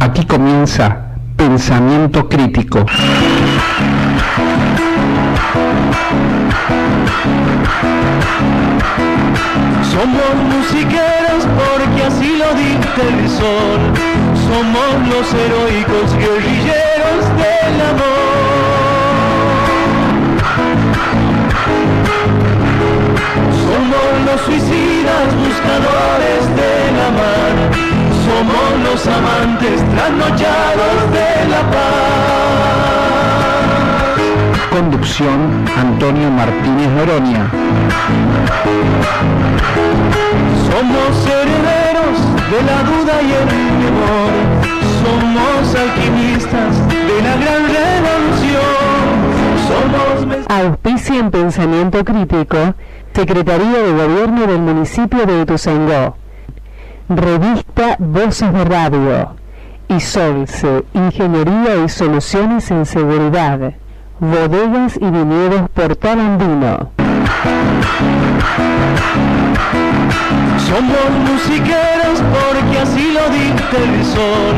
Aquí comienza Pensamiento Crítico. Somos musiqueros porque así lo dicta el sol. Somos los heroicos guerrilleros del amor. Somos los suicidas buscadores de la mar. Somos los amantes trasnochados de la paz. Conducción: Antonio Martínez Noroña. Somos herederos de la duda y el temor. Somos alquimistas de la gran revolución. Auspicia en Pensamiento Crítico, Secretaría de Gobierno del Municipio de Ituzaingó. Revista Voces de Radio. Isolce, Ingeniería y Soluciones en Seguridad. Bodegas y viñedos Portal Andino. Somos musiqueros porque así lo dicta el sol.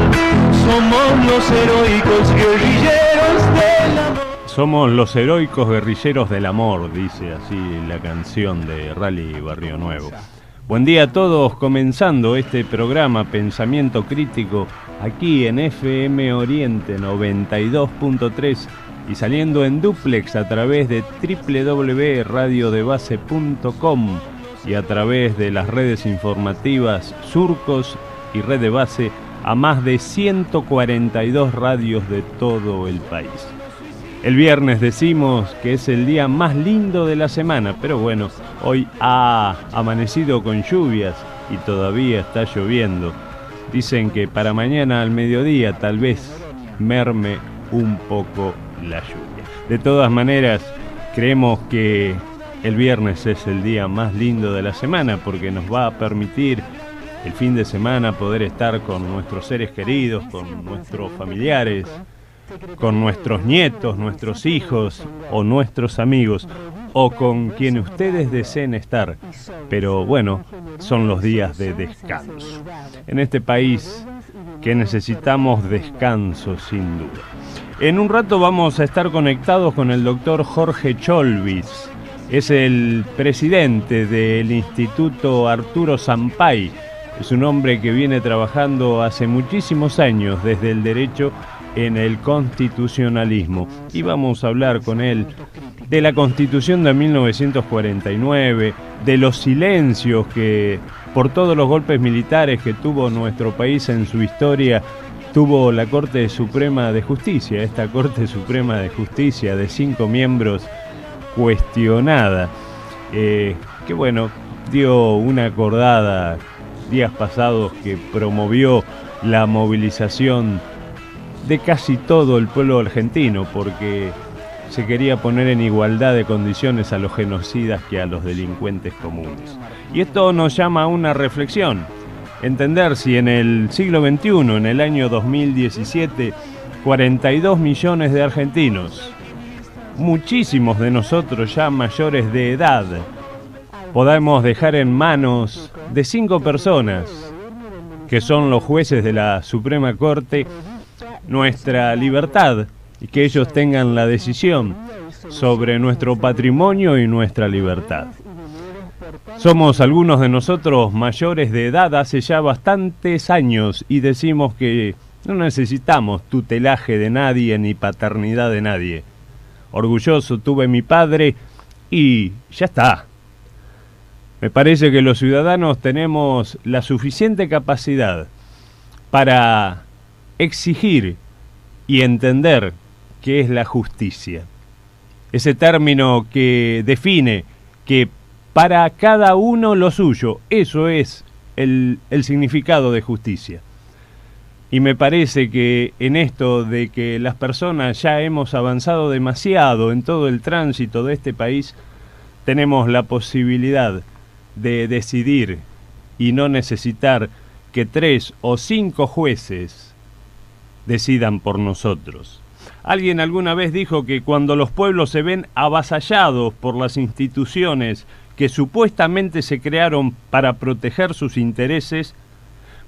Somos los heroicos guerrilleros del amor. Somos los heroicos guerrilleros del amor, dice así la canción de Rally Barrio Nuevo. Buen día a todos, comenzando este programa Pensamiento Crítico aquí en FM Oriente 92.3 y saliendo en duplex a través de www.radiodebase.com y a través de las redes informativas Surcos y Red de Base a más de 142 radios de todo el país. El viernes decimos que es el día más lindo de la semana, pero bueno, hoy ha amanecido con lluvias y todavía está lloviendo. Dicen que para mañana al mediodía tal vez merme un poco la lluvia. De todas maneras, creemos que el viernes es el día más lindo de la semana porque nos va a permitir el fin de semana poder estar con nuestros seres queridos, con nuestros familiares, con nuestros nietos, nuestros hijos o nuestros amigos o con quien ustedes deseen estar. Pero bueno, son los días de descanso. En este país que necesitamos descanso sin duda. En un rato vamos a estar conectados con el doctor Jorge Cholvis. Es el presidente del Instituto Arturo Sampay. Es un hombre que viene trabajando hace muchísimos años desde el derecho en el constitucionalismo. Y vamos a hablar con él de la Constitución de 1949, de los silencios que, por todos los golpes militares que tuvo nuestro país en su historia, tuvo la Corte Suprema de Justicia, esta Corte Suprema de Justicia de 5 miembros cuestionada, que bueno, dio una acordada días pasados que promovió la movilización de casi todo el pueblo argentino porque se quería poner en igualdad de condiciones a los genocidas que a los delincuentes comunes. Y esto nos llama a una reflexión, entender si en el siglo XXI, en el año 2017, 42 millones de argentinos, muchísimos de nosotros ya mayores de edad, podamos dejar en manos de 5 personas, que son los jueces de la Suprema Corte, nuestra libertad y que ellos tengan la decisión sobre nuestro patrimonio y nuestra libertad. Somos algunos de nosotros mayores de edad hace ya bastantes años y decimos que no necesitamos tutelaje de nadie ni paternidad de nadie. Orgulloso tuve mi padre y ya está. Me parece que los ciudadanos tenemos la suficiente capacidad para exigir y entender qué es la justicia. Ese término que define que para cada uno lo suyo, eso es el significado de justicia. Y me parece que en esto de que las personas ya hemos avanzado demasiado en todo el tránsito de este país, tenemos la posibilidad de decidir y no necesitar que 3 o 5 jueces decidan por nosotros. Alguien alguna vez dijo que cuando los pueblos se ven avasallados por las instituciones que supuestamente se crearon para proteger sus intereses,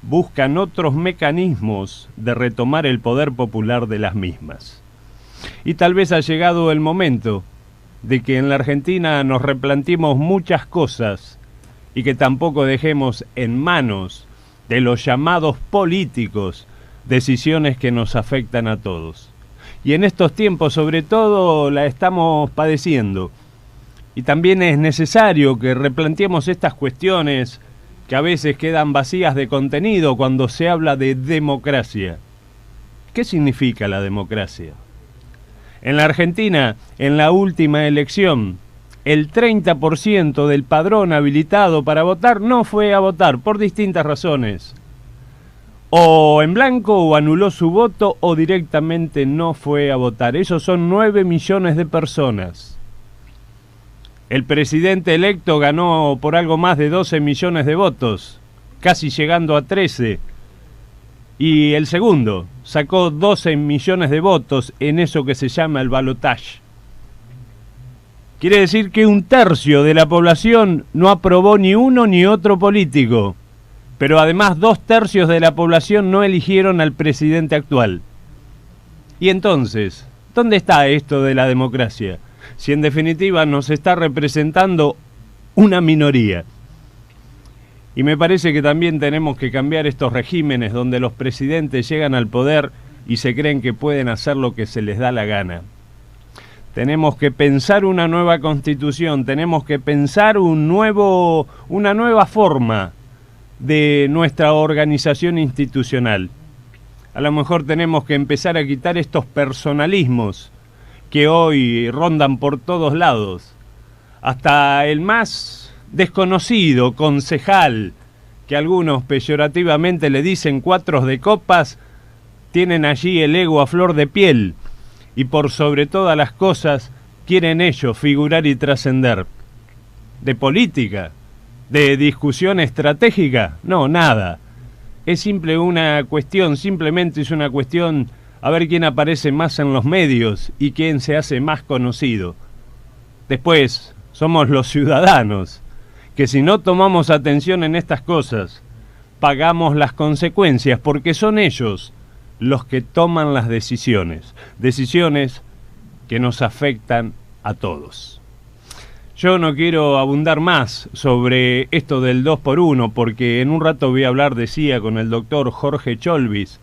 buscan otros mecanismos de retomar el poder popular de las mismas. Y tal vez ha llegado el momento de que en la Argentina nos replanteemos muchas cosas y que tampoco dejemos en manos de los llamados políticos decisiones que nos afectan a todos. Y en estos tiempos sobre todo la estamos padeciendo. Y también es necesario que replanteemos estas cuestiones que a veces quedan vacías de contenido cuando se habla de democracia. ¿Qué significa la democracia? En la Argentina, en la última elección, el 30% del padrón habilitado para votar no fue a votar por distintas razones. O en blanco o anuló su voto o directamente no fue a votar. Esos son 9 millones de personas. El presidente electo ganó por algo más de 12 millones de votos, casi llegando a 13. Y el segundo sacó 12 millones de votos en eso que se llama el balotaje. Quiere decir que 1/3 de la población no aprobó ni uno ni otro político. Pero además 2/3 de la población no eligieron al presidente actual. Y entonces, ¿dónde está esto de la democracia? Si en definitiva nos está representando una minoría. Y me parece que también tenemos que cambiar estos regímenes donde los presidentes llegan al poder y se creen que pueden hacer lo que se les da la gana. Tenemos que pensar una nueva constitución, tenemos que pensar una nueva forma de nuestra organización institucional. A lo mejor tenemos que empezar a quitar estos personalismos que hoy rondan por todos lados. Hasta el más desconocido concejal, que algunos peyorativamente le dicen cuatros de copas, tienen allí el ego a flor de piel y por sobre todas las cosas quieren ellos figurar y trascender. De política, de discusión estratégica, no, nada. Es simplemente es una cuestión a ver quién aparece más en los medios y quién se hace más conocido. Después, somos los ciudadanos, que si no tomamos atención en estas cosas, pagamos las consecuencias, porque son ellos los que toman las decisiones que nos afectan a todos. Yo no quiero abundar más sobre esto del 2x1, porque en un rato voy a hablar, decía, con el doctor Jorge Cholvis.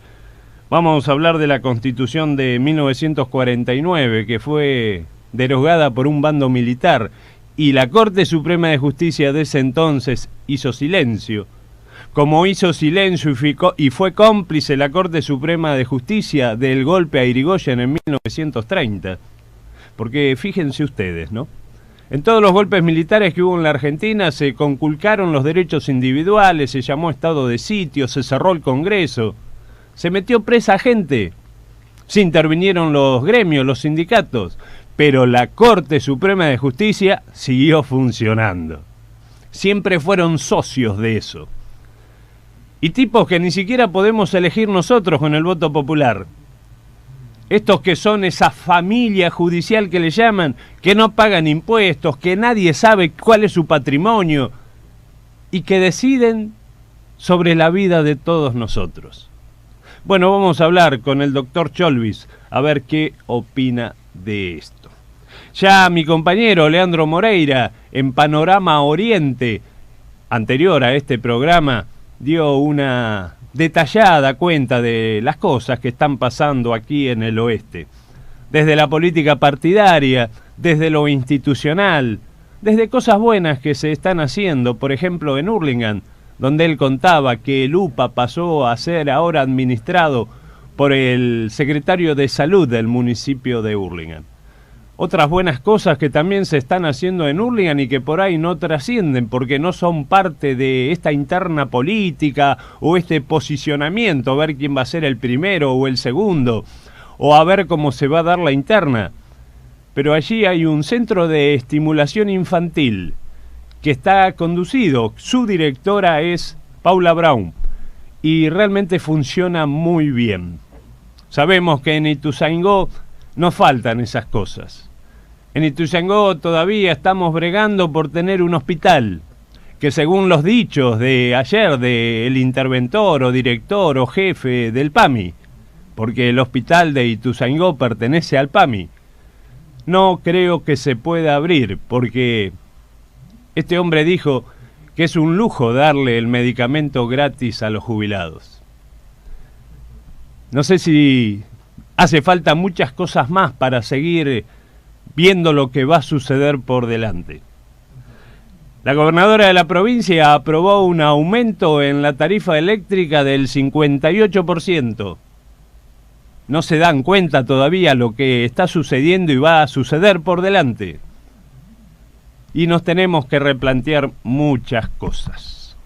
Vamos a hablar de la Constitución de 1949, que fue derogada por un bando militar, y la Corte Suprema de Justicia de ese entonces hizo silencio. Como hizo silencio y fue cómplice la Corte Suprema de Justicia del golpe a Irigoyen en 1930. Porque fíjense ustedes, ¿no? En todos los golpes militares que hubo en la Argentina se conculcaron los derechos individuales, se llamó estado de sitio, se cerró el Congreso, se metió presa gente, se intervinieron los gremios, los sindicatos, pero la Corte Suprema de Justicia siguió funcionando. Siempre fueron socios de eso. Y tipos que ni siquiera podemos elegir nosotros con el voto popular. Estos que son esa familia judicial que le llaman, que no pagan impuestos, que nadie sabe cuál es su patrimonio y que deciden sobre la vida de todos nosotros. Bueno, vamos a hablar con el doctor Cholvis a ver qué opina de esto. Ya mi compañero Leandro Moreira, en Panorama Oriente, anterior a este programa, dio una detallada cuenta de las cosas que están pasando aquí en el oeste. Desde la política partidaria, desde lo institucional, desde cosas buenas que se están haciendo, por ejemplo en Hurlingham, donde él contaba que el UPA pasó a ser ahora administrado por el secretario de Salud del municipio de Hurlingham. Otras buenas cosas que también se están haciendo en Hurlingham y que por ahí no trascienden porque no son parte de esta interna política o este posicionamiento, a ver quién va a ser el primero o el segundo, o a ver cómo se va a dar la interna. Pero allí hay un centro de estimulación infantil que está conducido, su directora es Paula Brown, y realmente funciona muy bien. Sabemos que en Ituzaingó no faltan esas cosas. En Ituzaingó todavía estamos bregando por tener un hospital. que según los dichos de ayer del interventor o director o jefe del PAMI, porque el hospital de Ituzaingó pertenece al PAMI, no creo que se pueda abrir, porque este hombre dijo que es un lujo darle el medicamento gratis a los jubilados. No sé si hace falta muchas cosas más para seguir viendo lo que va a suceder por delante. La gobernadora de la provincia aprobó un aumento en la tarifa eléctrica del 58%. No se dan cuenta todavía lo que está sucediendo y va a suceder por delante. Y nos tenemos que replantear muchas cosas.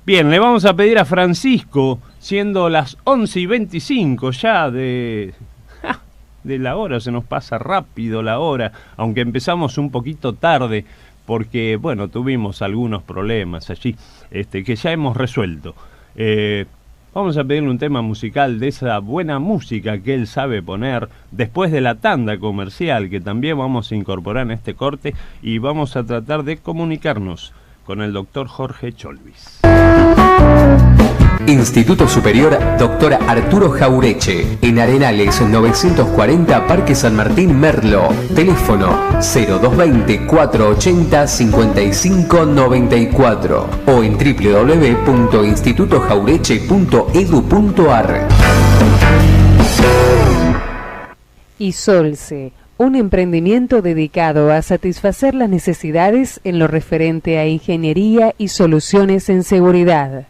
Bien, le vamos a pedir a Francisco, siendo las 11:25 ya de la hora, se nos pasa rápido la hora, aunque empezamos un poquito tarde, porque, bueno, tuvimos algunos problemas allí, que ya hemos resuelto. Vamos a pedirle un tema musical de esa buena música que él sabe poner después de la tanda comercial, que también vamos a incorporar en este corte, y vamos a tratar de comunicarnos con el doctor Jorge Cholvis. Instituto Superior Dr. Arturo Jaureche, en Arenales 940, Parque San Martín, Merlo. Teléfono 0220-480-5594 o en www.institutojaureche.edu.ar. Isolce, un emprendimiento dedicado a satisfacer las necesidades en lo referente a ingeniería y soluciones en seguridad.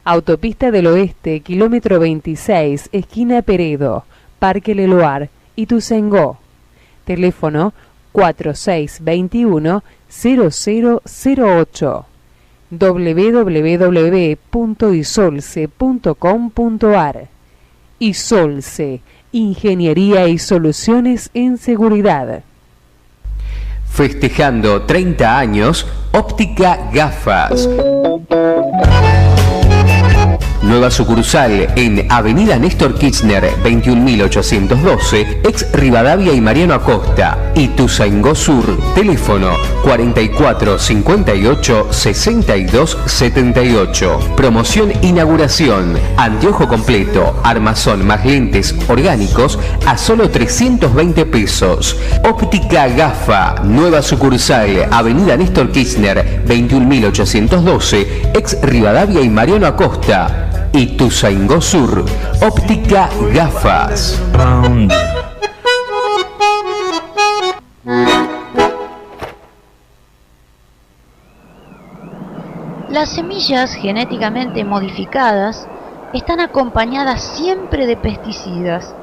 Autopista del Oeste, kilómetro 26, esquina Peredo, Parque Leloir, Ituzaingó. Teléfono 4621-0008. www.isolce.com.ar. Isolce, ingeniería y soluciones en seguridad. Festejando 30 años, Óptica Gafas. Nueva sucursal en Avenida Néstor Kirchner, 21.812, ex Rivadavia y Mariano Acosta, Ituzaingó Sur. Teléfono 4458-6278. Promoción inauguración. Anteojo completo, armazón más lentes orgánicos a solo 320 pesos. Óptica Gafa. Nueva sucursal, Avenida Néstor Kirchner, 21.812, ex Rivadavia y Mariano Acosta, Ituzaingó Sur. Óptica Gafas. Las semillas genéticamente modificadas están acompañadas siempre de pesticidas.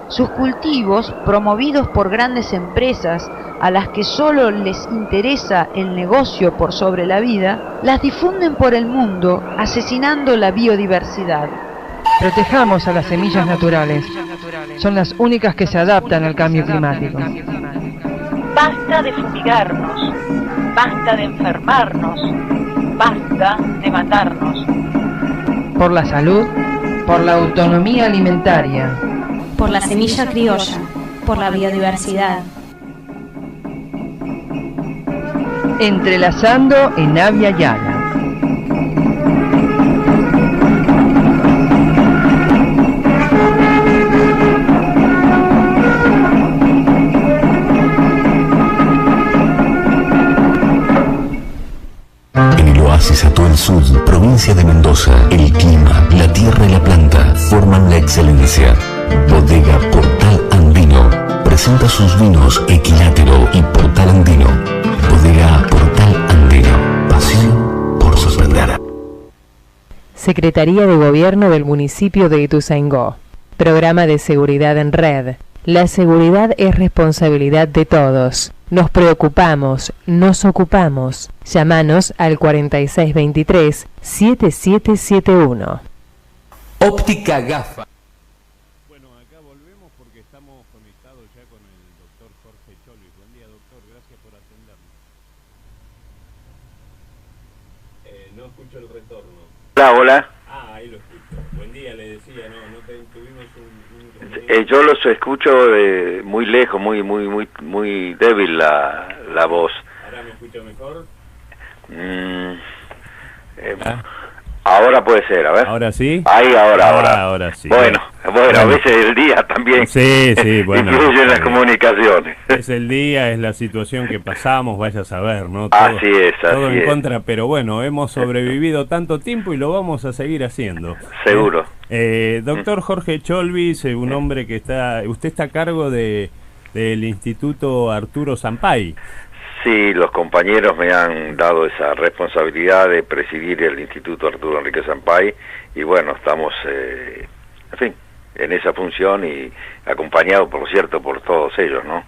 Sus cultivos, promovidos por grandes empresas a las que solo les interesa el negocio por sobre la vida, las difunden por el mundo, asesinando la biodiversidad. Protejamos a las semillas naturales. Son las únicas que se adaptan al cambio climático. Basta de fumigarnos, basta de enfermarnos, basta de matarnos. Por la salud, por la autonomía alimentaria, por la semilla criolla, por la biodiversidad. Entrelazando en Avia Yala. En el oasis Atuel Sud, provincia de Mendoza, el clima, la tierra y la planta forman la excelencia. Bodega Portal Andino presenta sus vinos Equilátero y Portal Andino. Bodega Portal Andino, pasión por sorprender. Secretaría de Gobierno del municipio de Ituzaingó. Programa de seguridad en red. La seguridad es responsabilidad de todos. Nos preocupamos, nos ocupamos. Llámanos al 4623-7771. Óptica Gafa. Bueno, acá volvemos porque estamos conectados ya con el doctor Jorge Cholvis. Buen día, doctor, gracias por atendernos. No escucho el retorno. Hola, hola. Ah, ahí lo escucho. Buen día, le decía, no tuvimos un yo los escucho muy lejos, muy débil la voz. ¿Ahora me escucha mejor? Ahora puede ser, a ver. ¿Ahora sí? Ahí, ahora. Ahora sí. Bueno, a veces el día también sí, bueno, influye en las comunicaciones. Es el día, es la situación que pasamos, vaya a saber, ¿no? Así es. Todo en contra, pero bueno, hemos sobrevivido tanto tiempo y lo vamos a seguir haciendo. Seguro. Doctor Jorge Cholvis, un hombre que usted está a cargo del Instituto Arturo Sampay. Sí, los compañeros me han dado esa responsabilidad de presidir el Instituto Arturo Enrique Sampay y bueno, estamos, en fin, en esa función y acompañado, por cierto, por todos ellos, ¿no?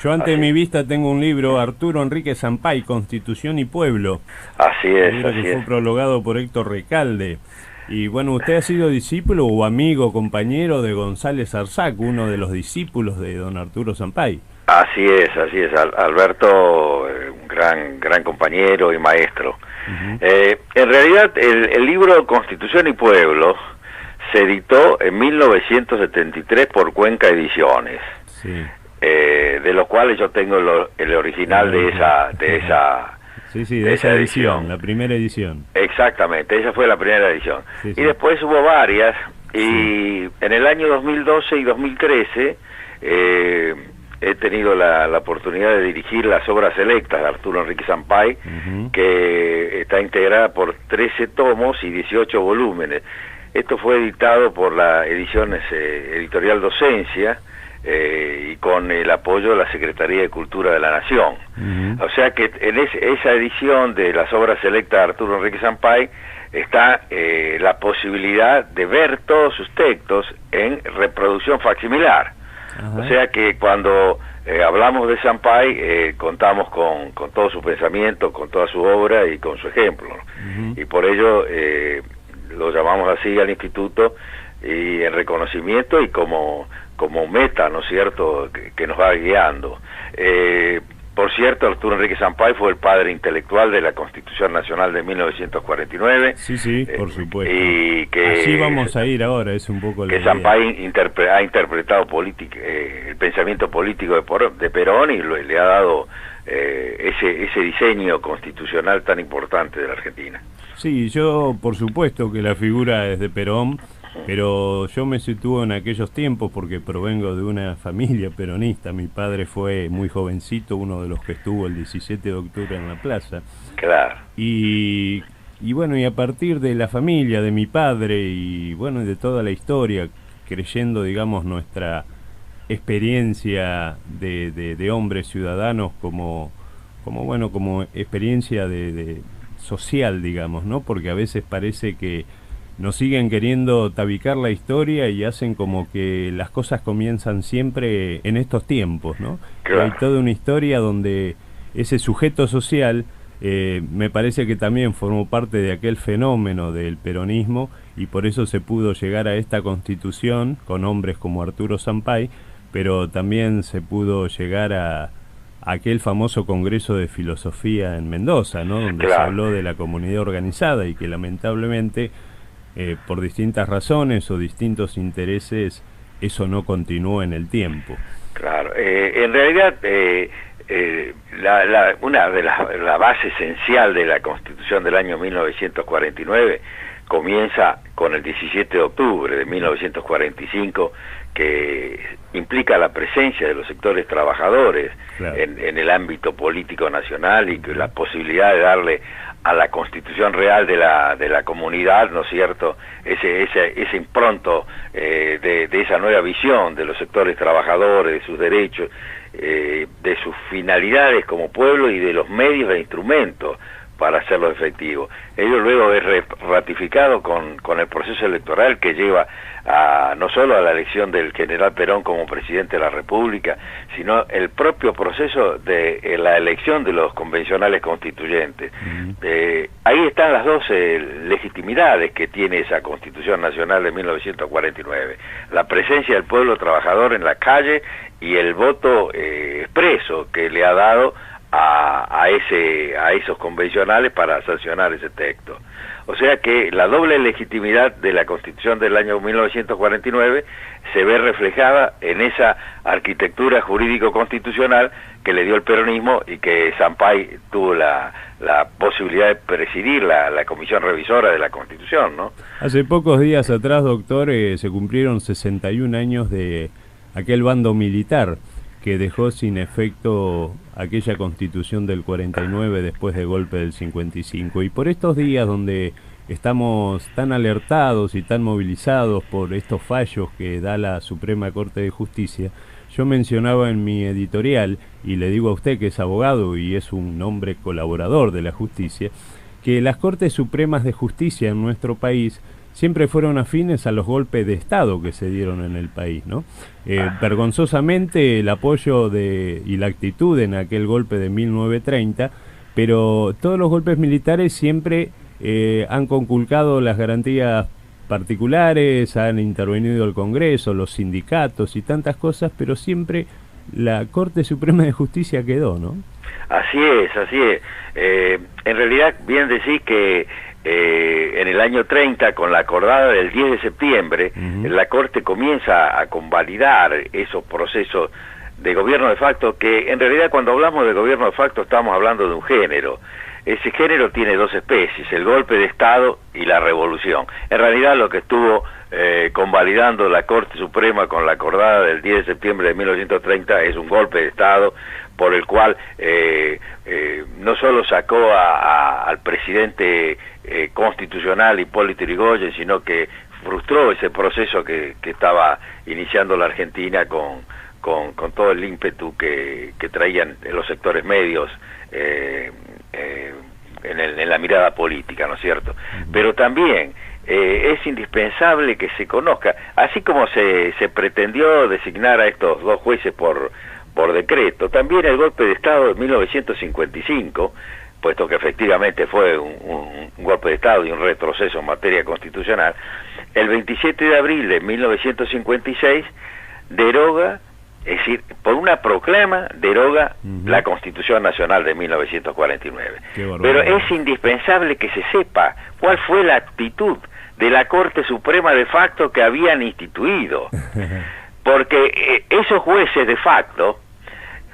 Yo ante mi vista tengo un libro, Arturo Enrique Sampay, Constitución y Pueblo. Así es, un libro que fue prologado por Héctor Recalde. Y bueno, usted ha sido discípulo o amigo, compañero de González Arzac, uno de los discípulos de don Arturo Sampay. Así es. Alberto, un gran compañero y maestro. En realidad, el libro Constitución y Pueblo se editó en 1973 por Cuenca Ediciones, de los cuales yo tengo el original de esa edición, la primera edición. Exactamente, esa fue la primera edición. Y después hubo varias, y en el año 2012 y 2013 he tenido la oportunidad de dirigir las obras selectas de Arturo Enrique Sampay, que está integrada por 13 tomos y 18 volúmenes. Esto fue editado por la Editorial Docencia, y con el apoyo de la Secretaría de Cultura de la Nación. O sea que en esa edición de las obras selectas de Arturo Enrique Sampay está la posibilidad de ver todos sus textos en reproducción facsimilar. O sea que cuando hablamos de Sampay contamos con todo su pensamiento, con toda su obra y con su ejemplo, ¿no? Y por ello lo llamamos así al instituto, y en reconocimiento y como meta, ¿no es cierto?, que nos va guiando. Por cierto, Arturo Enrique Sampay fue el padre intelectual de la Constitución Nacional de 1949. Sí, por supuesto. Y que así vamos a ir ahora, es un poco la que Sampay ha interpretado el pensamiento político de Perón y le ha dado ese diseño constitucional tan importante de la Argentina. Sí, yo por supuesto que la figura es de Perón, pero yo me sitúo en aquellos tiempos porque provengo de una familia peronista. Mi padre fue muy jovencito, uno de los que estuvo el 17 de octubre en la plaza. Claro. Y bueno, y a partir de la familia, de mi padre y bueno, de toda la historia, creyendo, digamos, nuestra experiencia de hombres ciudadanos como experiencia de social, digamos, ¿no? Porque a veces parece que nos siguen queriendo tabicar la historia y hacen como que las cosas comienzan siempre en estos tiempos, ¿no? Claro. Hay toda una historia donde ese sujeto social me parece que también formó parte de aquel fenómeno del peronismo y por eso se pudo llegar a esta constitución con hombres como Arturo Sampay, pero también se pudo llegar a aquel famoso Congreso de Filosofía en Mendoza, ¿no? Donde se habló de la comunidad organizada y que lamentablemente por distintas razones o distintos intereses eso no continuó en el tiempo. Claro, en realidad una de la base esencial de la Constitución del año 1949 comienza con el 17 de octubre de 1945, que implica la presencia de los sectores trabajadores en el ámbito político nacional y la posibilidad de darle a la constitución real de la comunidad, ¿no es cierto?, ese impronto de esa nueva visión de los sectores trabajadores, de sus derechos, de sus finalidades como pueblo y de los medios e instrumentos para hacerlo efectivo. Ello luego es ratificado con el proceso electoral que lleva no solo a la elección del general Perón como presidente de la República, sino el propio proceso de la elección de los convencionales constituyentes. Ahí están las dos legitimidades que tiene esa Constitución Nacional de 1949, la presencia del pueblo trabajador en la calle y el voto expreso que le ha dado a esos convencionales para sancionar ese texto. O sea que la doble legitimidad de la Constitución del año 1949 se ve reflejada en esa arquitectura jurídico-constitucional que le dio el peronismo y que Sampay tuvo la posibilidad de presidir la comisión revisora de la Constitución, ¿no? Hace pocos días atrás, doctor, se cumplieron 61 años de aquel bando militar que dejó sin efecto aquella Constitución del 49 después del golpe del 55. Y por estos días donde estamos tan alertados y tan movilizados por estos fallos que da la Suprema Corte de Justicia, yo mencionaba en mi editorial, y le digo a usted que es abogado y es un hombre colaborador de la justicia, que las Cortes Supremas de Justicia en nuestro país siempre fueron afines a los golpes de Estado que se dieron en el país, ¿no? Vergonzosamente el apoyo y la actitud en aquel golpe de 1930, pero todos los golpes militares siempre han conculcado las garantías particulares, han intervenido el Congreso, los sindicatos y tantas cosas, pero siempre la Corte Suprema de Justicia quedó, ¿no? Así es, así es. En realidad, bien decís que en el año 30, con la acordada del 10 de septiembre, la Corte comienza a convalidar esos procesos de gobierno de facto, que en realidad cuando hablamos de gobierno de facto estamos hablando de un género. Ese género tiene dos especies, el golpe de Estado y la revolución. En realidad lo que estuvo convalidando la Corte Suprema con la acordada del 10 de septiembre de 1930 es un golpe de Estado por el cual no solo sacó al presidente constitucional Hipólito Yrigoyen, sino que frustró ese proceso que estaba iniciando la Argentina con todo el ímpetu que traían los sectores medios en la mirada política, ¿no es cierto? Pero también es indispensable que se conozca, así como se pretendió designar a estos dos jueces por decreto, también el golpe de Estado de 1955, puesto que efectivamente fue un golpe de Estado y un retroceso en materia constitucional, el 27 de abril de 1956 deroga, es decir, por una proclama deroga la Constitución Nacional de 1949. Pero es indispensable que se sepa cuál fue la actitud de la Corte Suprema de facto que habían instituido, porque esos jueces de facto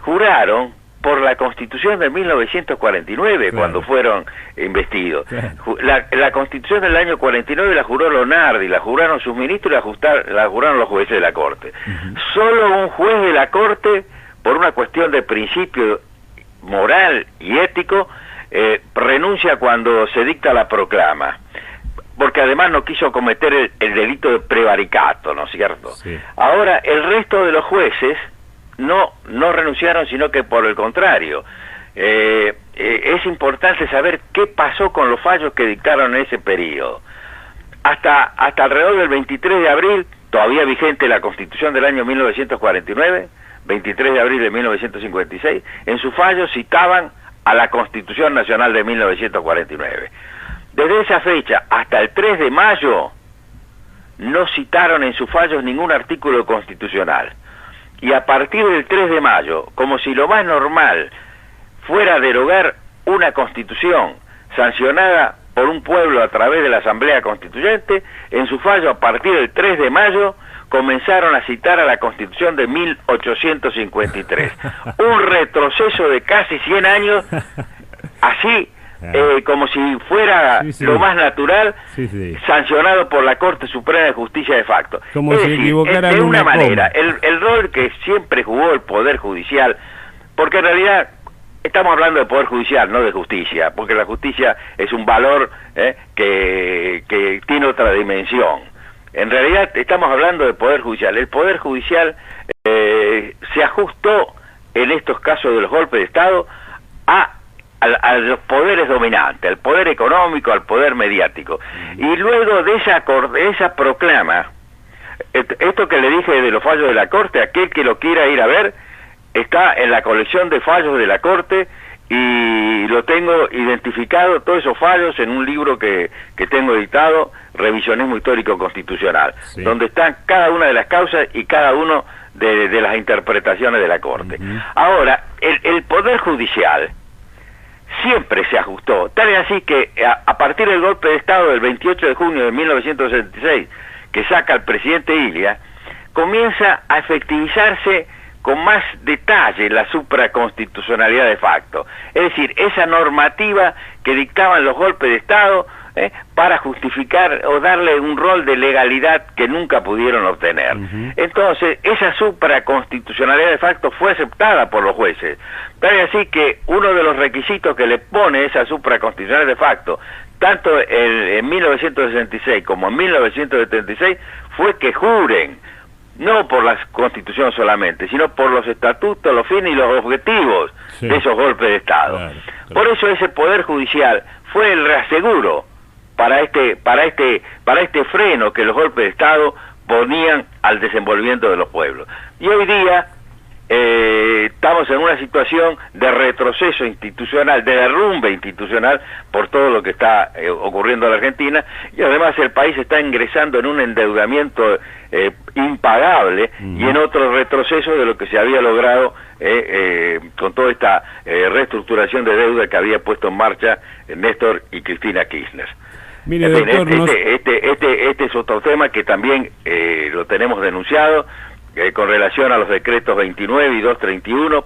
juraron por la Constitución de 1949, cuando fueron investidos. La Constitución del año 49 la juró Lonardi, la juraron sus ministros y la juraron los jueces de la Corte. Solo un juez de la Corte, por una cuestión de principio moral y ético, renuncia cuando se dicta la proclama, porque además no quiso cometer el delito de prevaricato, ¿no es cierto? Ahora, el resto de los jueces no renunciaron, sino que por el contrario. Es importante saber qué pasó con los fallos que dictaron en ese periodo. Hasta alrededor del 23 de abril, todavía vigente la Constitución del año 1949, 23 de abril de 1956, en sus fallos citaban a la Constitución Nacional de 1949. Desde esa fecha hasta el 3 de mayo, no citaron en sus fallos ningún artículo constitucional. Y a partir del 3 de mayo, como si lo más normal fuera derogar una constitución sancionada por un pueblo a través de la Asamblea Constituyente, en su fallo a partir del 3 de mayo comenzaron a citar a la Constitución de 1853. Un retroceso de casi 100 años, así como si fuera lo más natural, sancionado por la Corte Suprema de Justicia de facto. Como es si decir, equivocaran de una manera, coma. el rol que siempre jugó el Poder Judicial, porque en realidad estamos hablando de Poder Judicial, no de justicia, porque la justicia es un valor que tiene otra dimensión. En realidad estamos hablando de Poder Judicial. El Poder Judicial se ajustó en estos casos de los golpes de Estado a los poderes dominantes, al poder económico, al poder mediático. Y luego de esa proclama, esto que le dije de los fallos de la Corte, aquel que lo quiera ir a ver, está en la colección de fallos de la Corte, y lo tengo identificado, todos esos fallos, en un libro que tengo editado, Revisionismo Histórico Constitucional, donde están cada una de las causas y cada uno de las interpretaciones de la Corte. Ahora, el Poder Judicial siempre se ajustó, tal es así que a partir del golpe de Estado del 28 de junio de 1966, que saca al presidente Ilia, comienza a efectivizarse con más detalle la supraconstitucionalidad de facto, es decir, esa normativa que dictaban los golpes de Estado para justificar o darle un rol de legalidad que nunca pudieron obtener. Entonces, esa supraconstitucionalidad de facto fue aceptada por los jueces. Tal es así que uno de los requisitos que le pone esa supraconstitucionalidad de facto, tanto en 1966 como en 1976, fue que juren, no por la Constitución solamente, sino por los estatutos, los fines y los objetivos de esos golpes de Estado. Claro. Por eso ese Poder Judicial fue el reaseguro para este freno que los golpes de Estado ponían al desenvolvimiento de los pueblos. Y hoy día estamos en una situación de retroceso institucional, de derrumbe institucional por todo lo que está ocurriendo en la Argentina, y además el país está ingresando en un endeudamiento impagable y en otro retroceso de lo que se había logrado con toda esta reestructuración de deuda que había puesto en marcha Néstor y Cristina Kirchner. Mire, doctor, este es otro tema que también lo tenemos denunciado con relación a los decretos 29 y 231,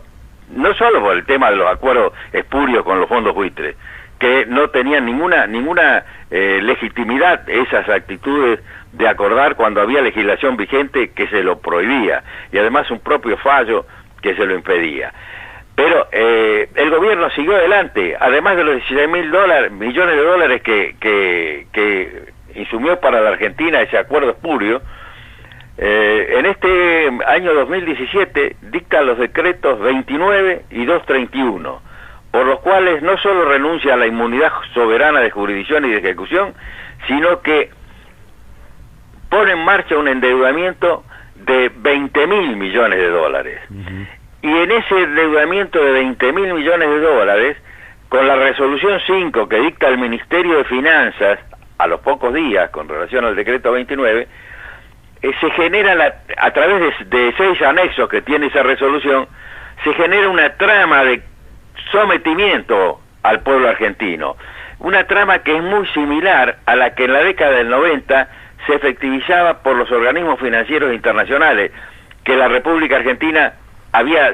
no solo por el tema de los acuerdos espurios con los fondos buitres, que no tenían ninguna legitimidad esas actitudes de acordar cuando había legislación vigente que se lo prohibía, y además un propio fallo que se lo impedía. Pero el gobierno siguió adelante, además de los 16.000 millones de dólares que insumió para la Argentina ese acuerdo espurio. En este año 2017 dicta los decretos 29 y 231, por los cuales no solo renuncia a la inmunidad soberana de jurisdicción y de ejecución, sino que pone en marcha un endeudamiento de 20.000 millones de dólares. Y en ese endeudamiento de 20.000 millones de dólares, con la resolución 5 que dicta el Ministerio de Finanzas a los pocos días con relación al decreto 29, se genera, a través de 6 anexos que tiene esa resolución, se genera una trama de sometimiento al pueblo argentino. Una trama que es muy similar a la que en la década del 90 se efectivizaba por los organismos financieros internacionales, que la República Argentina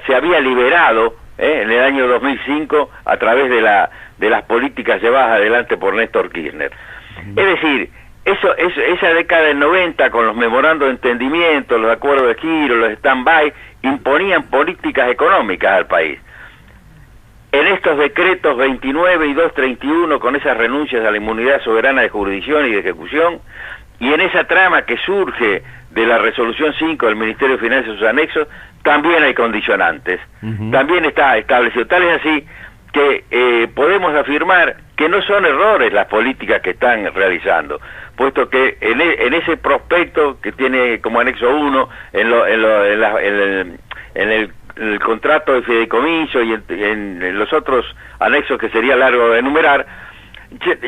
se había liberado en el año 2005 a través de las políticas llevadas adelante por Néstor Kirchner. Es decir, esa década del 90, con los memorandos de entendimiento, los acuerdos de giro, los stand-by, imponían políticas económicas al país. En estos decretos 29 y 231, con esas renuncias a la inmunidad soberana de jurisdicción y de ejecución, y en esa trama que surge de la resolución 5 del Ministerio de Finanzas y sus anexos, también hay condicionantes. También está establecido. Tal es así que podemos afirmar que no son errores las políticas que están realizando, puesto que en ese prospecto que tiene como anexo 1, en el contrato de fideicomiso y en los otros anexos que sería largo de enumerar,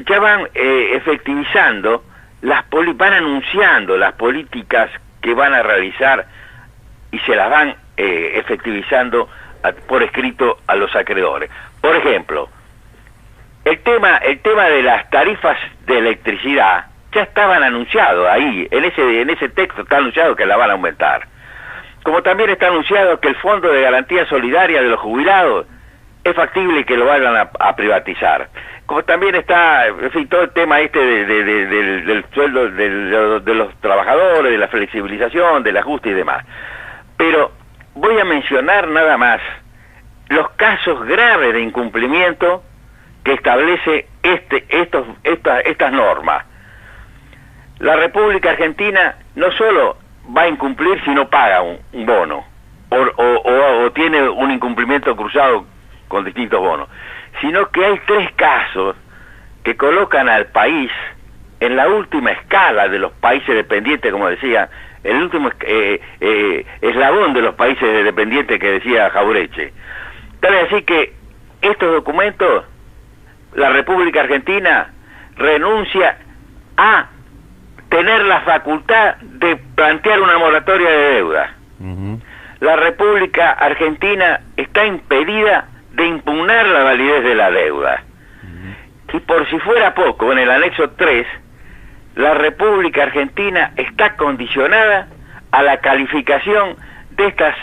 ya van efectivizando, van anunciando las políticas que van a realizar y se las van efectivizando por escrito a los acreedores. Por ejemplo, el tema de las tarifas de electricidad ya estaban anunciados ahí, en ese texto está anunciado que la van a aumentar. Como también está anunciado que el Fondo de Garantía Solidaria de los Jubilados es factible que lo vayan a privatizar. Como también está, en fin, todo el tema del sueldo de los trabajadores, de la flexibilización, del ajuste y demás. Pero voy a mencionar nada más los casos graves de incumplimiento que establece estas normas. La República Argentina no solo va a incumplir si no paga un bono o tiene un incumplimiento cruzado con distintos bonos, sino que hay 3 casos que colocan al país en la última escala de los países dependientes, como decía, el último eslabón de los países dependientes que decía Jaureche. Tal es así que estos documentos, la República Argentina renuncia a tener la facultad de plantear una moratoria de deuda. La República Argentina está impedida de impugnar la validez de la deuda. Y por si fuera poco, en el anexo 3, la República Argentina está condicionada a la calificación de estas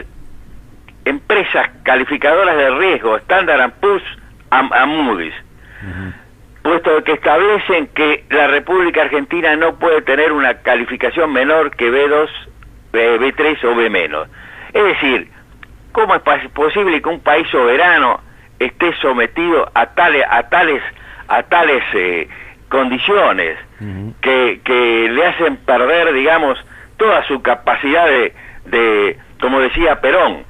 empresas calificadoras de riesgo, Standard & Poor's a Moody's, puesto que establecen que la República Argentina no puede tener una calificación menor que B2, B3 o B-. Es decir, ¿cómo es posible que un país soberano esté sometido a tales condiciones que le hacen perder, digamos, toda su capacidad de, como decía Perón,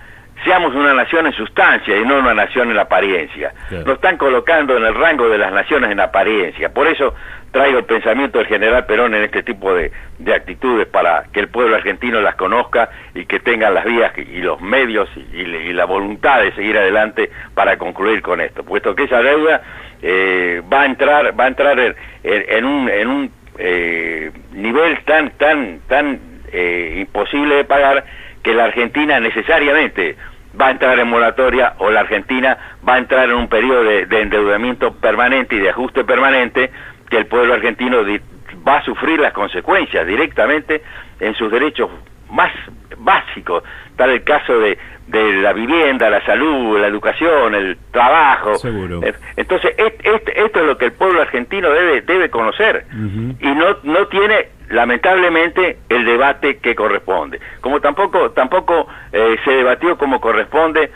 seamos una nación en sustancia y no una nación en apariencia? Claro. Nos están colocando en el rango de las naciones en apariencia. Por eso traigo el pensamiento del general Perón en este tipo de actitudes, para que el pueblo argentino las conozca y que tengan las vías y los medios y la voluntad de seguir adelante para concluir con esto, puesto que esa deuda va a entrar en un nivel tan imposible de pagar, que la Argentina necesariamente va a entrar en moratoria, o la Argentina va a entrar en un periodo de endeudamiento permanente y de ajuste permanente, que el pueblo argentino va a sufrir las consecuencias directamente en sus derechos más básicos, tal el caso de la vivienda, la salud, la educación, el trabajo. Seguro. Entonces esto es lo que el pueblo argentino debe conocer, y no tiene, lamentablemente, el debate que corresponde, como tampoco se debatió como corresponde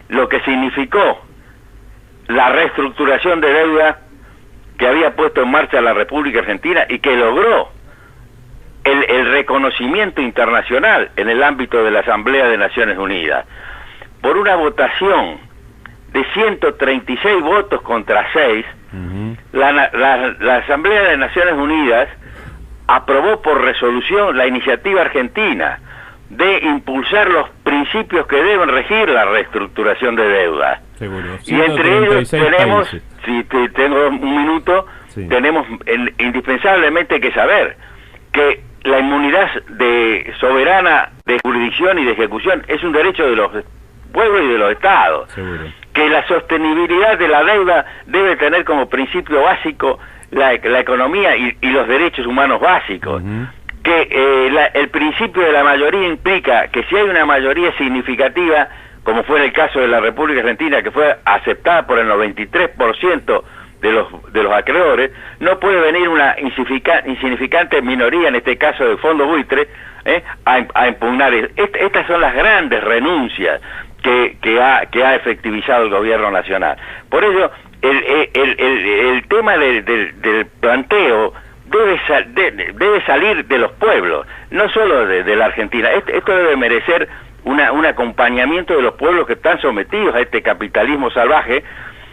lo que significó la reestructuración de deuda que había puesto en marcha la República Argentina y que logró el reconocimiento internacional en el ámbito de la Asamblea de Naciones Unidas, por una votación de 136 votos contra 6, la Asamblea de Naciones Unidas aprobó por resolución la iniciativa argentina de impulsar los principios que deben regir la reestructuración de deuda. Seguro. Y entre ellos tenemos, si tengo un minuto, tenemos indispensablemente que saber que la inmunidad soberana de jurisdicción y de ejecución es un derecho de los pueblos y de los estados. Seguro. Que la sostenibilidad de la deuda debe tener como principio básico la economía y los derechos humanos básicos. Que el principio de la mayoría implica que si hay una mayoría significativa, como fue en el caso de la República Argentina, que fue aceptada por el 93% de los acreedores, no puede venir una insignificante minoría, en este caso del fondo buitre, a impugnar. Estas son las grandes renuncias que ha efectivizado el gobierno nacional. Por ello, el tema del planteo debe salir de los pueblos, no solo de la Argentina. Esto debe merecer un acompañamiento de los pueblos que están sometidos a este capitalismo salvaje,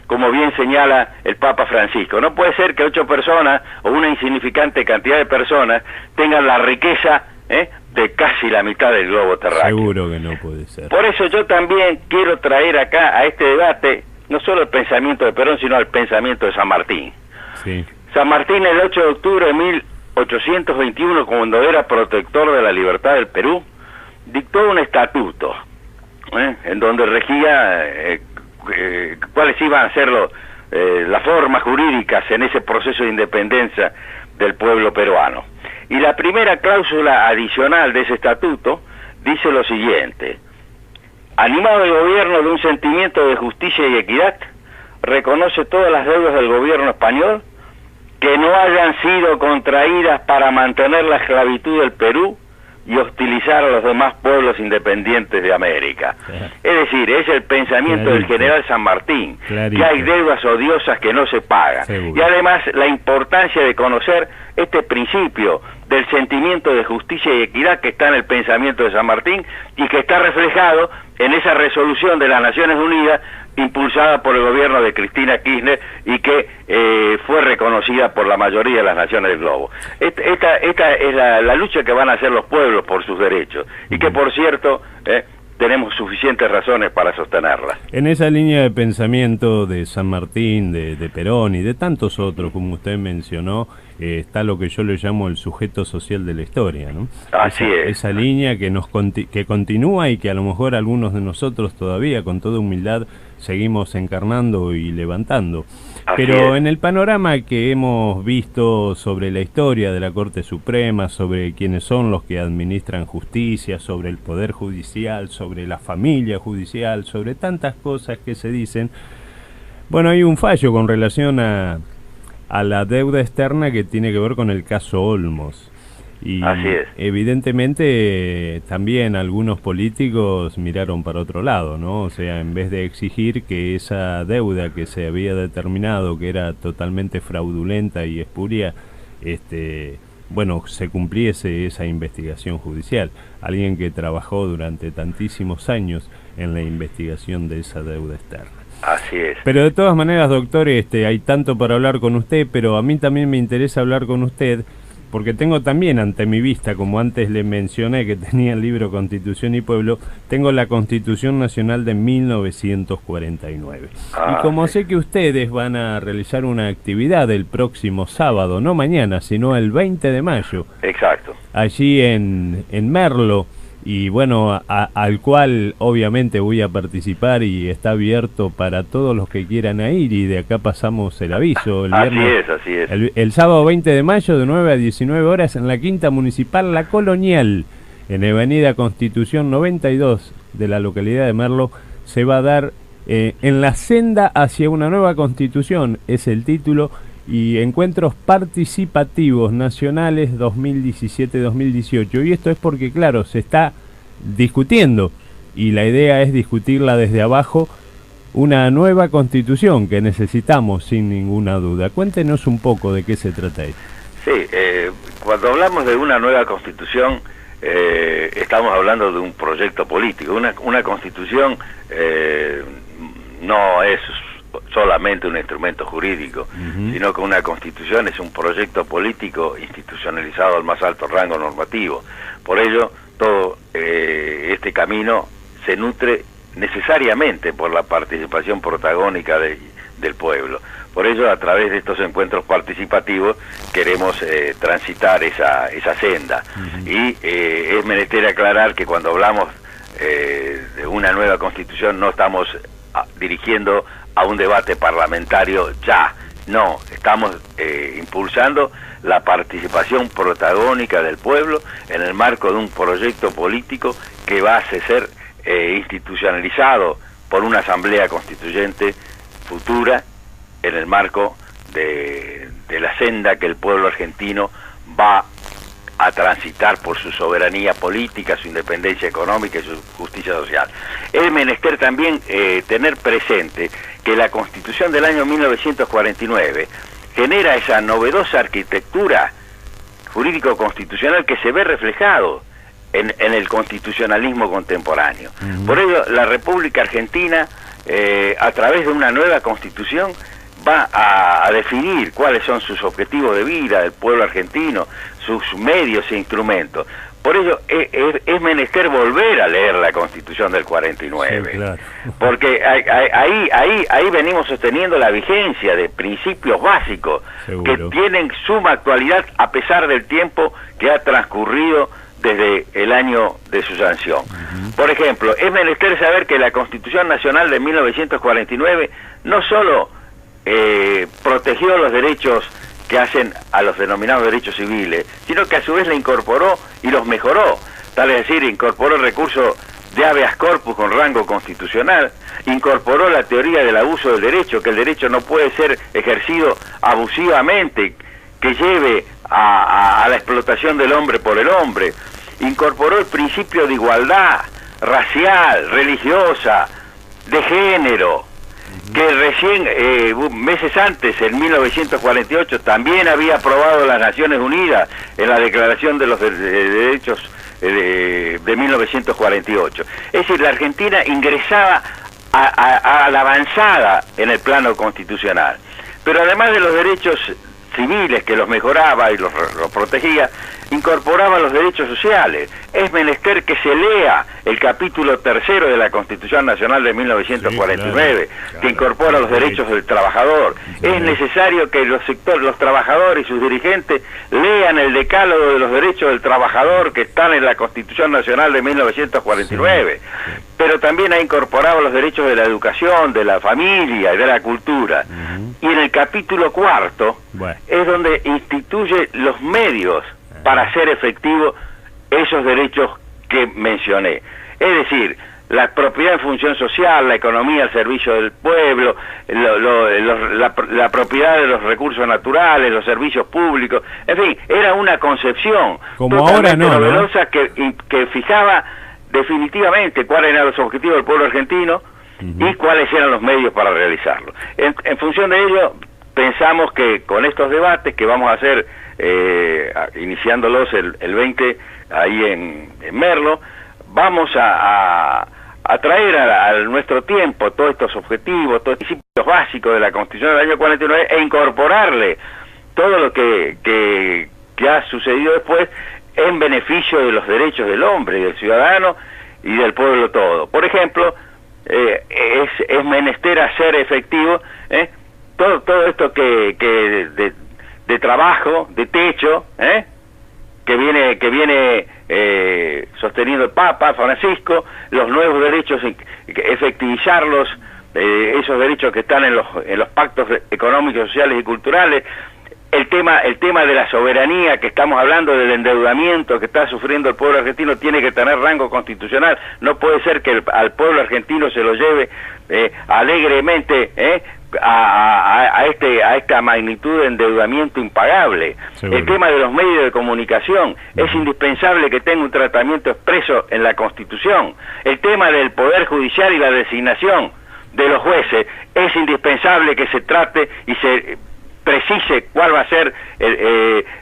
como bien señala el Papa Francisco. No puede ser que 8 personas o una insignificante cantidad de personas tengan la riqueza de casi la mitad del globo terráqueo. Seguro que no puede ser. Por eso yo también quiero traer acá a este debate no solo el pensamiento de Perón, sino el pensamiento de San Martín. Sí. San Martín, el 8 de octubre de 1821, cuando era protector de la libertad del Perú, dictó un estatuto en donde regía cuáles iban a ser las formas jurídicas en ese proceso de independencia del pueblo peruano. Y la primera cláusula adicional de ese estatuto dice lo siguiente: animado el gobierno de un sentimiento de justicia y equidad, reconoce todas las deudas del gobierno español que no hayan sido contraídas para mantener la esclavitud del Perú y hostilizar a los demás pueblos independientes de América. Es decir, es el pensamiento del general San Martín, que hay deudas odiosas que no se pagan. Seguro. Y además la importancia de conocer este principio del sentimiento de justicia y equidad que está en el pensamiento de San Martín y que está reflejado en esa resolución de las Naciones Unidas impulsada por el gobierno de Cristina Kirchner y que fue reconocida por la mayoría de las naciones del globo. Esta es la lucha que van a hacer los pueblos por sus derechos y que, por cierto, tenemos suficientes razones para sostenerla. En esa línea de pensamiento de San Martín, de Perón y de tantos otros, como usted mencionó, está lo que yo le llamo el sujeto social de la historia, ¿no? Así es. Esa línea que continúa y que a lo mejor algunos de nosotros todavía, con toda humildad, seguimos encarnando y levantando. Pero en el panorama que hemos visto sobre la historia de la Corte Suprema, sobre quiénes son los que administran justicia, sobre el Poder Judicial, sobre la familia judicial, sobre tantas cosas que se dicen, bueno, hay un fallo con relación a la deuda externa que tiene que ver con el caso Olmos. Y así es. Evidentemente también algunos políticos miraron para otro lado, ¿no? O sea, en vez de exigir que esa deuda que se había determinado que era totalmente fraudulenta y espuria, bueno, se cumpliese esa investigación judicial. Alguien que trabajó durante tantísimos años en la investigación de esa deuda externa. Así es. Pero de todas maneras, doctor, hay tanto para hablar con usted, pero a mí también me interesa hablar con usted porque tengo también ante mi vista, como antes le mencioné que tenía el libro Constitución y Pueblo, tengo la Constitución Nacional de 1949. Y como sé que ustedes van a realizar una actividad el próximo sábado, no mañana, sino el 20 de mayo. Exacto. Allí en Merlo, y bueno, al cual obviamente voy a participar y está abierto para todos los que quieran ir, y de acá pasamos el aviso el viernes, así es. El sábado 20 de mayo de 9 a 19 horas en la Quinta Municipal La Colonial, en Avenida Constitución 92 de la localidad de Merlo. Se va a dar en la senda hacia una nueva constitución, es el título, y encuentros participativos nacionales 2017-2018. Y esto es porque, claro, se está discutiendo, y la idea es discutirla desde abajo, una nueva constitución que necesitamos sin ninguna duda. Cuéntenos un poco de qué se trata esto. Sí, cuando hablamos de una nueva constitución, estamos hablando de un proyecto político. Una constitución no es solamente un instrumento jurídico, sino que una constitución es un proyecto político institucionalizado al más alto rango normativo. Por ello, todo este camino se nutre necesariamente por la participación protagónica del pueblo. Por ello, a través de estos encuentros participativos queremos transitar esa senda. Y es menester aclarar que cuando hablamos de una nueva constitución no estamos dirigiendo a un debate parlamentario ya, no, estamos impulsando la participación protagónica del pueblo en el marco de un proyecto político que va a ser institucionalizado por una asamblea constituyente futura en el marco de la senda que el pueblo argentino va a transitar por su soberanía política, su independencia económica y su justicia social. Es menester también tener presente que la Constitución del año 1949 genera esa novedosa arquitectura jurídico-constitucional que se ve reflejado en el constitucionalismo contemporáneo. Por ello, la República Argentina, a través de una nueva Constitución, va a definir cuáles son sus objetivos de vida del pueblo argentino, sus medios e instrumentos. Por ello es menester volver a leer la Constitución del 49, sí, claro. Porque ahí venimos sosteniendo la vigencia de principios básicos. Seguro. Que tienen suma actualidad a pesar del tiempo que ha transcurrido desde el año de su sanción. Por ejemplo, es menester saber que la Constitución Nacional de 1949 no solo protegió los derechos que hacen a los denominados derechos civiles, sino que a su vez la incorporó y los mejoró, tal es decir, incorporó el recurso de habeas corpus con rango constitucional, incorporó la teoría del abuso del derecho, que el derecho no puede ser ejercido abusivamente, que lleve a la explotación del hombre por el hombre, incorporó el principio de igualdad racial, religiosa, de género, que recién, meses antes, en 1948, también había aprobado las Naciones Unidas en la Declaración de los Derechos de 1948. Es decir, la Argentina ingresaba a la avanzada en el plano constitucional. Pero además de los derechos civiles, que los mejoraba y los protegía, incorporaba los derechos sociales. Es menester que se lea el capítulo 3 de la Constitución Nacional de 1949, que incorpora los derechos del trabajador. Es necesario que los trabajadores y sus dirigentes lean el decálogo de los derechos del trabajador que están en la Constitución Nacional de 1949. Pero también ha incorporado los derechos de la educación, de la familia y de la cultura. Y en el capítulo 4 es donde instituye los medios para hacer efectivos esos derechos que mencioné. Es decir, la propiedad en función social, la economía al servicio del pueblo, la propiedad de los recursos naturales, los servicios públicos, en fin, era una concepción como ahora novedosa que fijaba definitivamente cuáles eran los objetivos del pueblo argentino y cuáles eran los medios para realizarlo. En función de ello, pensamos que con estos debates que vamos a hacer, iniciándolos el 20 ahí en Merlo, vamos a traer a nuestro tiempo todos estos objetivos, todos estos principios básicos de la Constitución del año 49 e incorporarle todo lo que ha sucedido después en beneficio de los derechos del hombre, del ciudadano y del pueblo todo. Por ejemplo, es menester hacer efectivo todo esto de trabajo, de techo, que viene sosteniendo el Papa Francisco, los nuevos derechos, efectivizarlos, esos derechos que están en los pactos económicos, sociales y culturales. El tema de la soberanía que estamos hablando, del endeudamiento que está sufriendo el pueblo argentino, tiene que tener rango constitucional. No puede ser que al pueblo argentino se lo lleve alegremente a esta magnitud de endeudamiento impagable. Seguro. El tema de los medios de comunicación, es indispensable que tenga un tratamiento expreso en la Constitución. El tema del Poder Judicial y la designación de los jueces, es indispensable que se trate y se precise cuál va a ser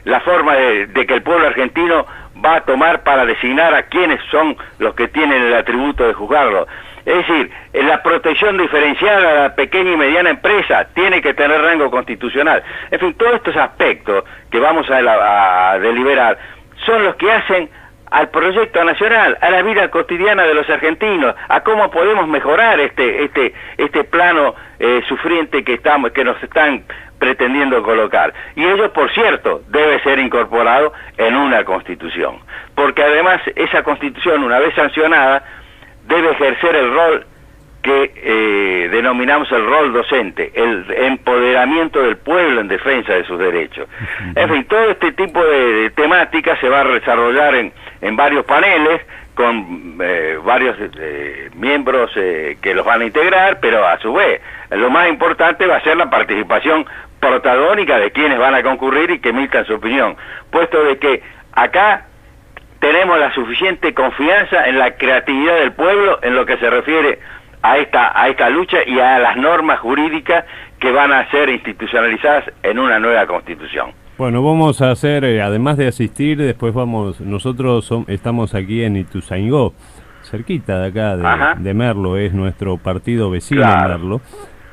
la forma de que el pueblo argentino va a tomar para designar a quienes son los que tienen el atributo de juzgarlo. Es decir, la protección diferenciada a la pequeña y mediana empresa tiene que tener rango constitucional. En fin, todos estos aspectos que vamos a deliberar son los que hacen al proyecto nacional, a la vida cotidiana de los argentinos, a cómo podemos mejorar este plano sufriente que nos están pretendiendo colocar. Y ello, por cierto, debe ser incorporado en una Constitución, porque además esa Constitución, una vez sancionada, debe ejercer el rol que denominamos el rol docente, el empoderamiento del pueblo en defensa de sus derechos. En fin, todo este tipo de temáticas se va a desarrollar en varios paneles, con varios miembros que los van a integrar, pero a su vez, lo más importante va a ser la participación protagónica de quienes van a concurrir y que emitan su opinión, puesto de que acá tenemos la suficiente confianza en la creatividad del pueblo en lo que se refiere a esta lucha y a las normas jurídicas que van a ser institucionalizadas en una nueva Constitución. Bueno, vamos a hacer, además de asistir, después nosotros estamos aquí en Ituzaingó, cerquita de acá de Merlo, es nuestro partido vecino. Claro. Merlo,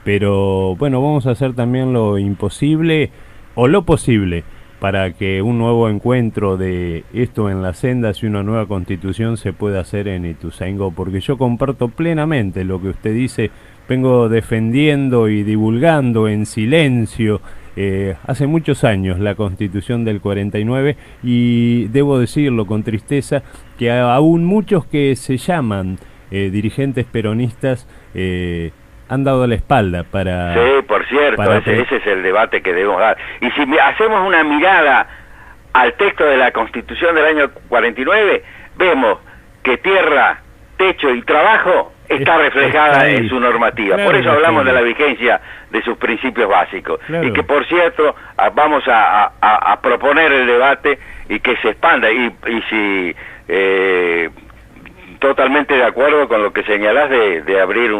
pero bueno, vamos a hacer también lo imposible o lo posible para que un nuevo encuentro de esto en las sendas y una nueva Constitución se pueda hacer en Ituzaingó, porque yo comparto plenamente lo que usted dice, vengo defendiendo y divulgando en silencio hace muchos años la Constitución del 49, y debo decirlo con tristeza que aún muchos que se llaman dirigentes peronistas han dado la espalda para... Sí, por cierto, ese es el debate que debemos dar. Y si hacemos una mirada al texto de la Constitución del año 49, vemos que tierra, techo y trabajo está reflejada en su normativa. Claro, por eso hablamos de la vigencia de sus principios básicos. Claro. Y que, por cierto, vamos a proponer el debate y que se expanda. Y si totalmente de acuerdo con lo que señalás de abrir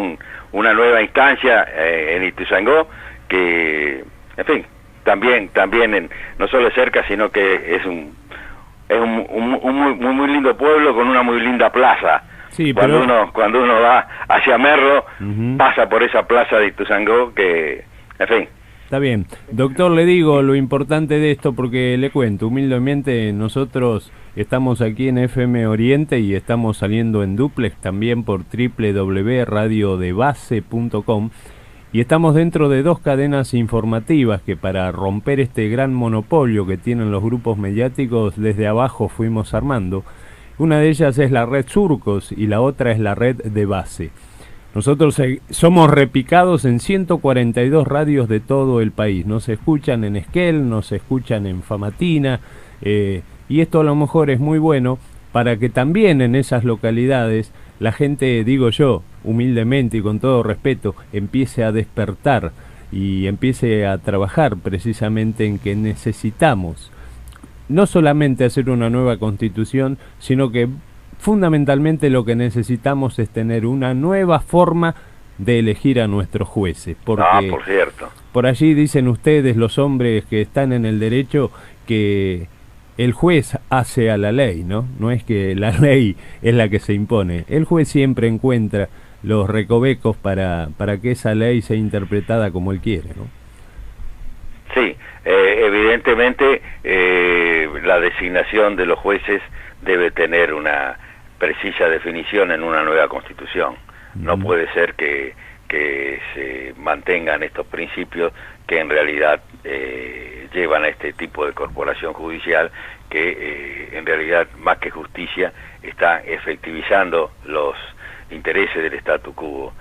una nueva instancia en Ituzaingó, que, en fin, también no solo es cerca, sino que es un muy lindo pueblo con una muy linda plaza. Sí, cuando uno va hacia Merlo, pasa por esa plaza de Ituzaingó que, en fin, Está bien. Doctor, le digo lo importante de esto porque le cuento, humildemente nosotros estamos aquí en FM Oriente y estamos saliendo en duplex también por www.radiodebase.com y estamos dentro de 2 cadenas informativas que para romper este gran monopolio que tienen los grupos mediáticos desde abajo fuimos armando. Una de ellas es la red Surcos y la otra es la red de base. Nosotros somos repicados en 142 radios de todo el país. Nos escuchan en Esquel, nos escuchan en Famatina, y esto a lo mejor es muy bueno para que también en esas localidades la gente, digo yo, humildemente y con todo respeto, empiece a despertar y empiece a trabajar precisamente en que necesitamos no solamente hacer una nueva constitución, sino que fundamentalmente lo que necesitamos es tener una nueva forma de elegir a nuestros jueces, porque por cierto. Por allí dicen ustedes, los hombres que están en el derecho, que el juez hace a la ley, ¿no? No es que la ley es la que se impone. El juez siempre encuentra los recovecos para que esa ley sea interpretada como él quiere, ¿no? Sí, evidentemente la designación de los jueces debe tener una precisa definición en una nueva constitución. No puede ser que se mantengan estos principios que en realidad llevan a este tipo de corporación judicial que en realidad más que justicia está efectivizando los intereses del statu quo.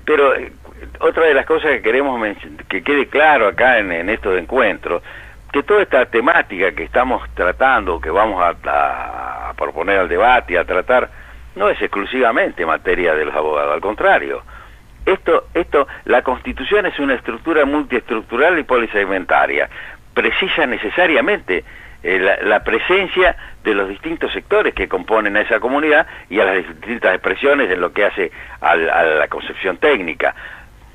Pero otra de las cosas que queremos que quede claro acá en estos encuentros, que toda esta temática que estamos tratando, que vamos a proponer al debate y a tratar, no es exclusivamente materia de los abogados, al contrario. La Constitución es una estructura multiestructural y polisegmentaria. Precisa necesariamente la presencia de los distintos sectores que componen a esa comunidad y a las distintas expresiones en lo que hace a la concepción técnica.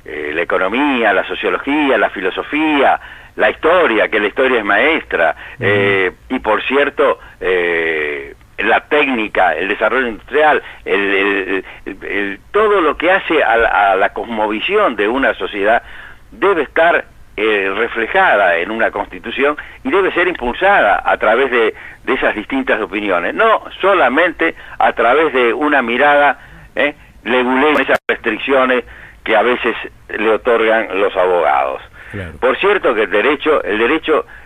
La economía, la sociología, la filosofía, la historia, que la historia es maestra, y por cierto, la técnica, el desarrollo industrial, todo lo que hace a la cosmovisión de una sociedad debe estar reflejada en una constitución y debe ser impulsada a través de esas distintas opiniones, no solamente a través de una mirada legulera, esas restricciones que a veces le otorgan los abogados. Claro. Por cierto que el derecho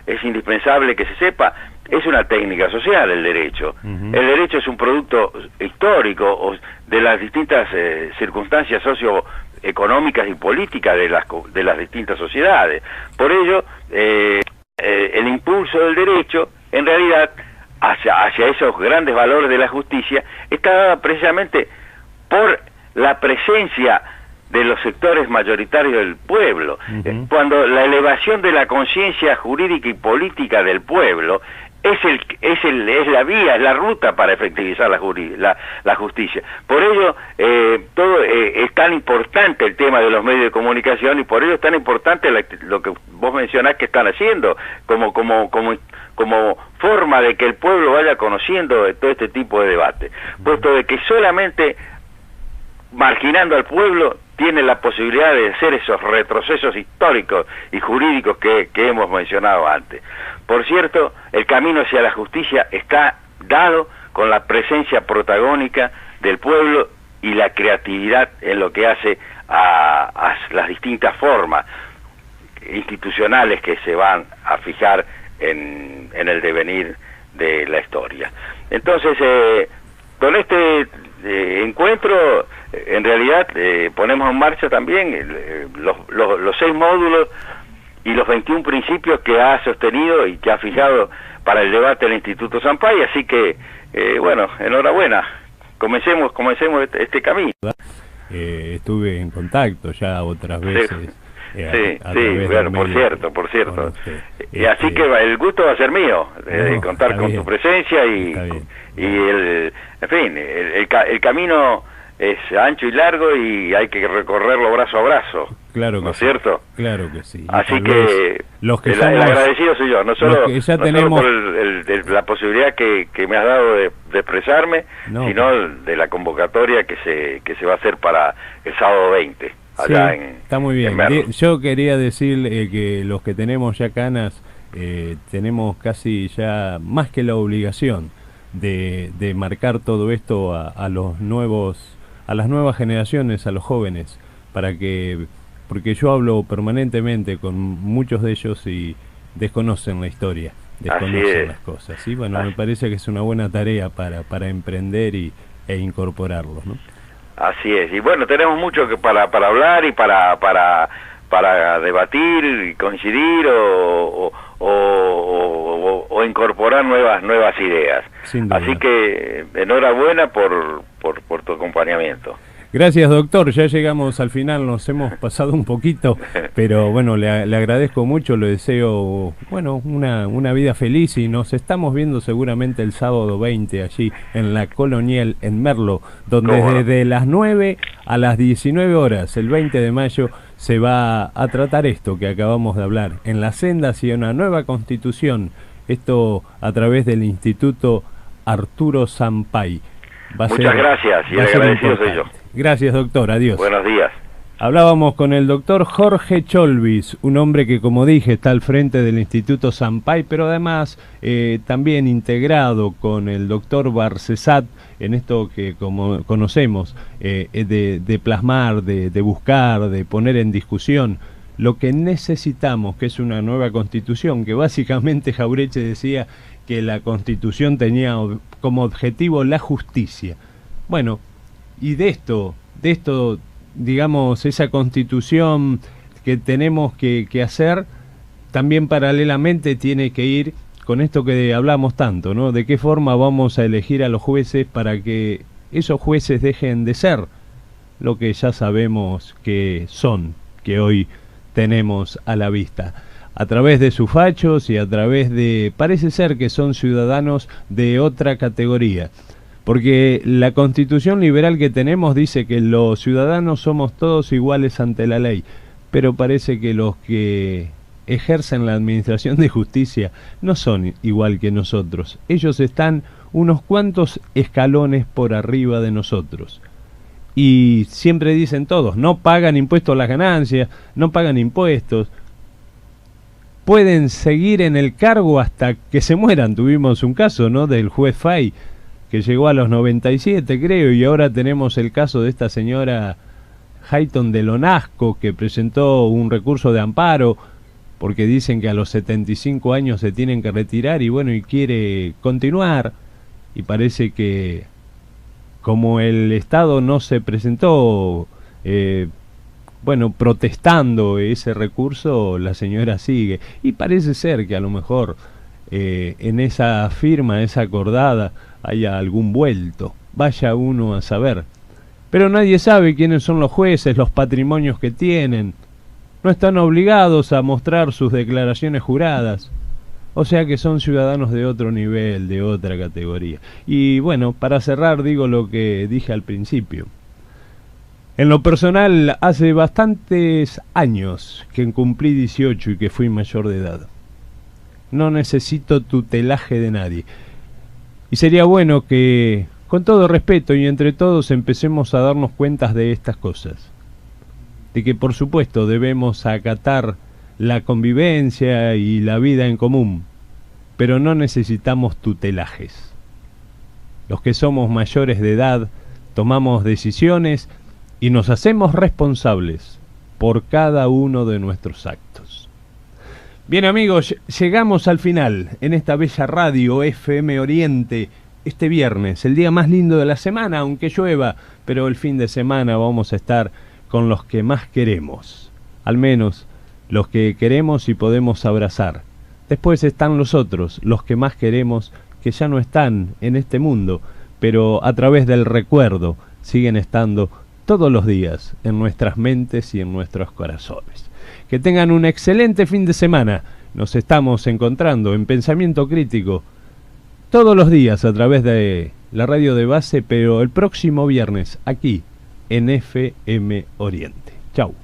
es indispensable que se sepa, es una técnica social el derecho. El derecho es un producto histórico de las distintas circunstancias socioeconómicas y políticas de las distintas sociedades. Por ello, el impulso del derecho, en realidad, hacia esos grandes valores de la justicia, está dada precisamente por la presencia de los sectores mayoritarios del pueblo. Cuando la elevación de la conciencia jurídica y política del pueblo es la vía, es la ruta para efectivizar la justicia. Por ello, es tan importante el tema de los medios de comunicación y por ello es tan importante lo que vos mencionás que están haciendo como forma de que el pueblo vaya conociendo todo este tipo de debate. Puesto de que solamente marginando al pueblo tiene la posibilidad de hacer esos retrocesos históricos y jurídicos que hemos mencionado antes. Por cierto, el camino hacia la justicia está dado con la presencia protagónica del pueblo y la creatividad en lo que hace a las distintas formas institucionales que se van a fijar en el devenir de la historia. Entonces, con este encuentro, en realidad ponemos en marcha también los 6 módulos y los 21 principios que ha sostenido y que ha fijado para el debate del Instituto Sampaio, así que bueno, enhorabuena, comencemos este camino. Estuve en contacto ya otras veces. Sí, bueno, por cierto. Y así que el gusto va a ser mío, contar con tu presencia y en fin, el camino es ancho y largo y hay que recorrerlo brazo a brazo. Claro que ¿no es cierto? Claro que sí. Así que los que el agradecido soy yo, no solo por la posibilidad que me has dado de expresarme, sino de la convocatoria que se va a hacer para el sábado 20. allá sí, está muy bien. Yo quería decir que los que tenemos ya canas tenemos casi ya más que la obligación de marcar todo esto a los nuevos, a las nuevas generaciones, a los jóvenes, porque yo hablo permanentemente con muchos de ellos y desconocen la historia, desconocen las cosas. Y bueno, me parece que es una buena tarea para emprender e incorporarlos, ¿no? Así es. Y bueno, tenemos mucho para hablar y para debatir y coincidir o incorporar nuevas ideas. Así que enhorabuena por tu acompañamiento. Gracias, doctor. Ya llegamos al final, nos hemos pasado un poquito, pero bueno, le agradezco mucho, le deseo, bueno, una vida feliz y nos estamos viendo seguramente el sábado 20 allí en la Colonial en Merlo, donde desde las 9 a las 19 horas, el 20 de mayo, se va a tratar esto que acabamos de hablar, en la senda hacia una nueva constitución, esto a través del Instituto Arturo Sampay. Muchas gracias y agradecido soy yo. Gracias, doctor. Adiós. Buenos días. Hablábamos con el doctor Jorge Cholvis, un hombre que, como dije, está al frente del Instituto Sampay, pero además también integrado con el doctor Barcesat en esto que como conocemos, de plasmar, de buscar, de poner en discusión lo que necesitamos, que es una nueva constitución, que básicamente Jauretche decía que la constitución tenía como objetivo la justicia. Bueno, y de esto, digamos, esa constitución que tenemos que hacer, también paralelamente tiene que ir con esto que hablamos tanto, ¿no? De qué forma vamos a elegir a los jueces para que esos jueces dejen de ser lo que ya sabemos que son, que hoy tenemos a la vista, a través de sus fachos y a través de, parece ser que son ciudadanos de otra categoría. Porque la Constitución liberal que tenemos dice que los ciudadanos somos todos iguales ante la ley, pero parece que los que ejercen la administración de justicia no son igual que nosotros. Ellos están unos cuantos escalones por arriba de nosotros. Y siempre dicen todos, no pagan impuestos a las ganancias, no pagan impuestos. Pueden seguir en el cargo hasta que se mueran. Tuvimos un caso, ¿no?, del juez Fay, que llegó a los 97, creo, y ahora tenemos el caso de esta señora Hayton de Lonasco, que presentó un recurso de amparo porque dicen que a los 75 años se tienen que retirar y bueno, y quiere continuar, y parece que como el Estado no se presentó bueno, protestando ese recurso, la señora sigue, y parece ser que a lo mejor en esa firma, esa acordada, haya algún vuelto, vaya uno a saber. Pero nadie sabe quiénes son los jueces, los patrimonios que tienen, no están obligados a mostrar sus declaraciones juradas, o sea que son ciudadanos de otro nivel, de otra categoría. Y bueno, para cerrar digo lo que dije al principio. En lo personal, hace bastantes años que cumplí 18 y que fui mayor de edad. No necesito tutelaje de nadie. Y sería bueno que, con todo respeto y entre todos, empecemos a darnos cuenta de estas cosas. De que, por supuesto, debemos acatar la convivencia y la vida en común, pero no necesitamos tutelajes. Los que somos mayores de edad tomamos decisiones y nos hacemos responsables por cada uno de nuestros actos. Bien, amigos, llegamos al final en esta bella radio FM Oriente este viernes, el día más lindo de la semana, aunque llueva, pero el fin de semana vamos a estar con los que más queremos, al menos los que queremos y podemos abrazar. Después están los otros, los que más queremos, que ya no están en este mundo, pero a través del recuerdo siguen estando todos los días en nuestras mentes y en nuestros corazones. Que tengan un excelente fin de semana. Nos estamos encontrando en Pensamiento Crítico todos los días a través de la radio de base, pero el próximo viernes aquí en FM Oriente. Chau.